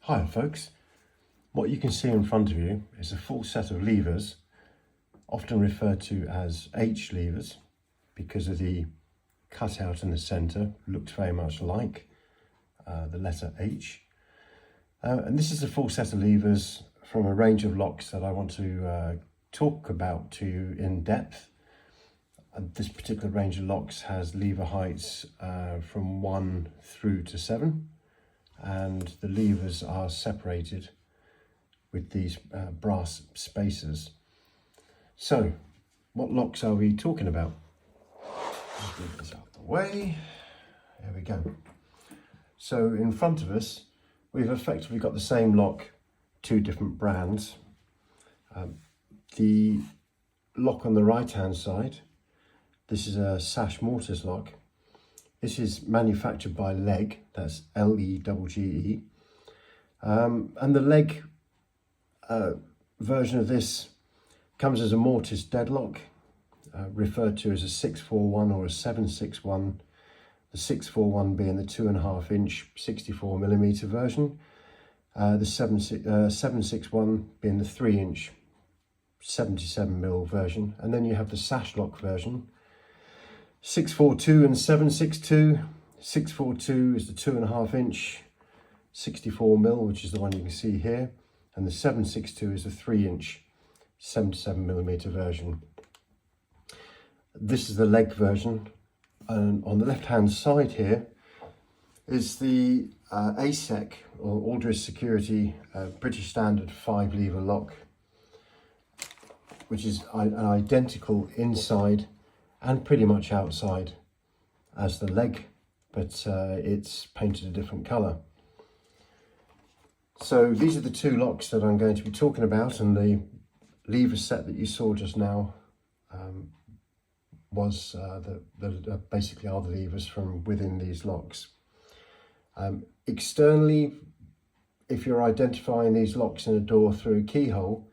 Hi folks, what you can see in front of you is a full set of levers, often referred to as H levers because of the cutout in the centre. Looks very much like the letter H. And this is a full set of levers from a range of locks that I want to talk about to you in depth. This particular range of locks has lever heights from 1 through to 7. And the levers are separated with these brass spacers. So, what locks are we talking about? Just move this out of the way. There we go. So, in front of us, we've effectively got the same lock, two different brands. The lock on the right-hand side, this is a sash mortice lock. This is manufactured by Legge, that's Legge. And the Legge version of this comes as a mortice deadlock, referred to as a 641 or a 761. The 641 being the 2.5 inch 64mm version. The 761 being the 3 inch 77mm version. And then you have the sash lock version. 642 and 762. 642 is the 2.5 inch 64mm, which is the one you can see here, and the 762 is the 3 inch 77mm version. This is the Legge version, and on the left hand side here is the ASEC or Aldridge Security British Standard 5 lever lock, which is an identical inside and pretty much outside as the Legge, but it's painted a different colour. So these are the two locks that I'm going to be talking about, and the lever set that you saw just now was basically are the levers from within these locks. Externally, if you're identifying these locks in a door through a keyhole,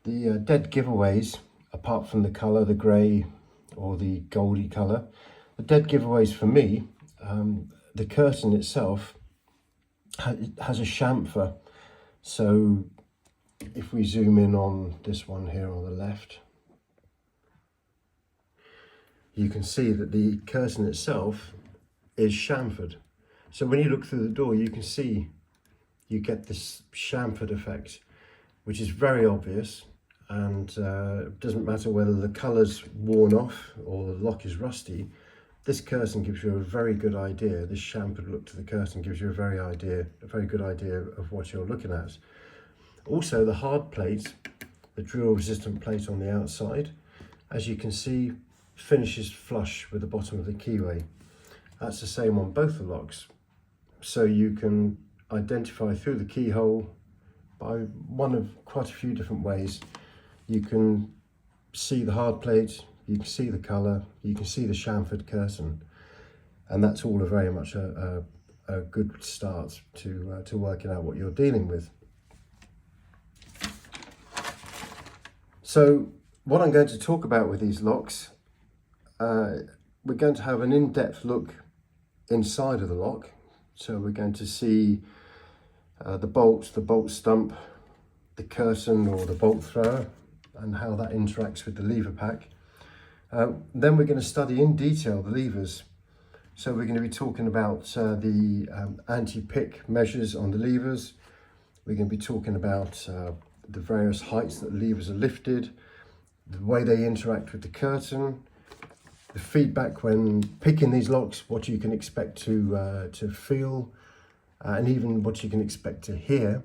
the dead giveaways, apart from the colour, the grey or the goldy colour, the dead giveaways for me, the curtain itself has a chamfer. So if we zoom in on this one here on the left, you can see that the curtain itself is chamfered. So when you look through the door, you can see you get this chamfered effect, which is very obvious. And it doesn't matter whether the colour's worn off or the lock is rusty, this curtain gives you a very good idea. This chamfered look to the curtain gives you a very good idea of what you're looking at. Also, the hard plate, the drill resistant plate on the outside, as you can see, finishes flush with the bottom of the keyway. That's the same on both the locks. So you can identify through the keyhole by one of quite a few different ways. You can see the hard plate, you can see the colour, you can see the chamfered curtain, and that's all very much a good start to working out what you're dealing with. So what I'm going to talk about with these locks, we're going to have an in-depth look inside of the lock. So we're going to see the bolts, the bolt stump, the curtain or the bolt thrower, and how that interacts with the lever pack. Then we're going to study in detail the levers. So we're going to be talking about the anti-pick measures on the levers. We're going to be talking about the various heights that the levers are lifted, the way they interact with the curtain, the feedback when picking these locks, what you can expect to feel, and even what you can expect to hear,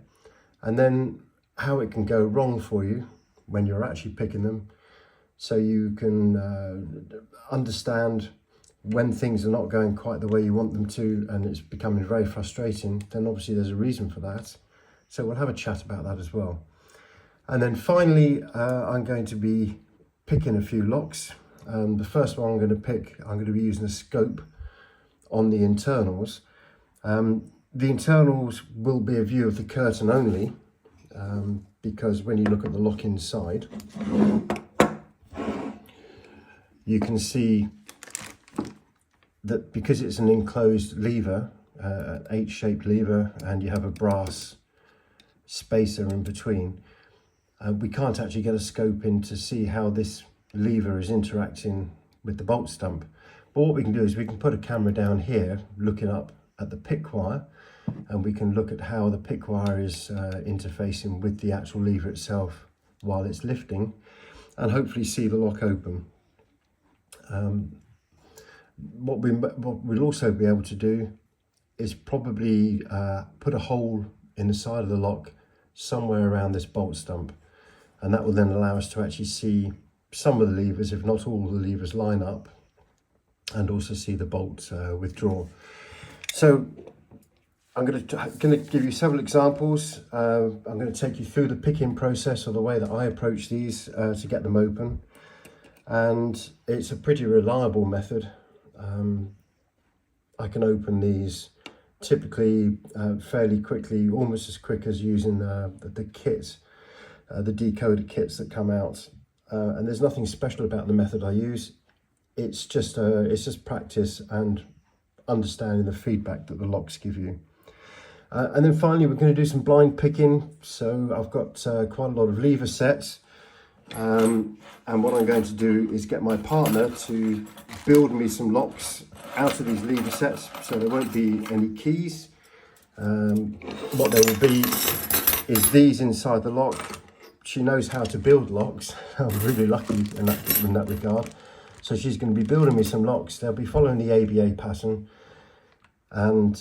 and then how it can go wrong for you when you're actually picking them, so you can understand when things are not going quite the way you want them to and it's becoming very frustrating. Then obviously there's a reason for that, so we'll have a chat about that as well. And then finally I'm going to be picking a few locks. The first one I'm going to be using a scope on the internals. The internals will be a view of the curtain only, because when you look at the lock inside, you can see that because it's an enclosed lever, an H-shaped lever, and you have a brass spacer in between. We can't actually get a scope in to see how this lever is interacting with the bolt stump. But what we can do is we can put a camera down here looking up at the pick wire, and we can look at how the pick wire is interfacing with the actual lever itself while it's lifting, and hopefully see the lock open. What we'll also be able to do is probably put a hole in the side of the lock somewhere around this bolt stump, and that will then allow us to actually see some of the levers, if not all the levers, line up, and also see the bolts withdraw. So I'm going to give you several examples. I'm going to take you through the picking process, or the way that I approach these to get them open, and it's a pretty reliable method. I can open these typically fairly quickly, almost as quick as using the kits, the decoder kits that come out. And there's nothing special about the method I use. It's just practice and understanding the feedback that the locks give you. And then finally, we're going to do some blind picking. So I've got quite a lot of lever sets. And what I'm going to do is get my partner to build me some locks out of these lever sets, so there won't be any keys. What there will be is these inside the lock. She knows how to build locks. I'm really lucky in that regard. So she's going to be building me some locks. They'll be following the ABA pattern, and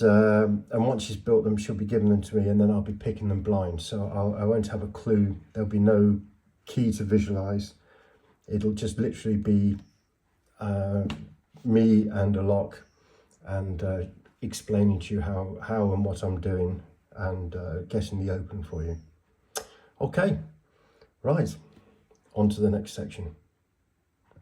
once she's built them, she'll be giving them to me, and then I'll be picking them blind. So I won't have a clue. There'll be no key to visualize. It'll just literally be me and a lock, and explaining to you how and what I'm doing, and getting the open for you. Okay, right, on to the next section.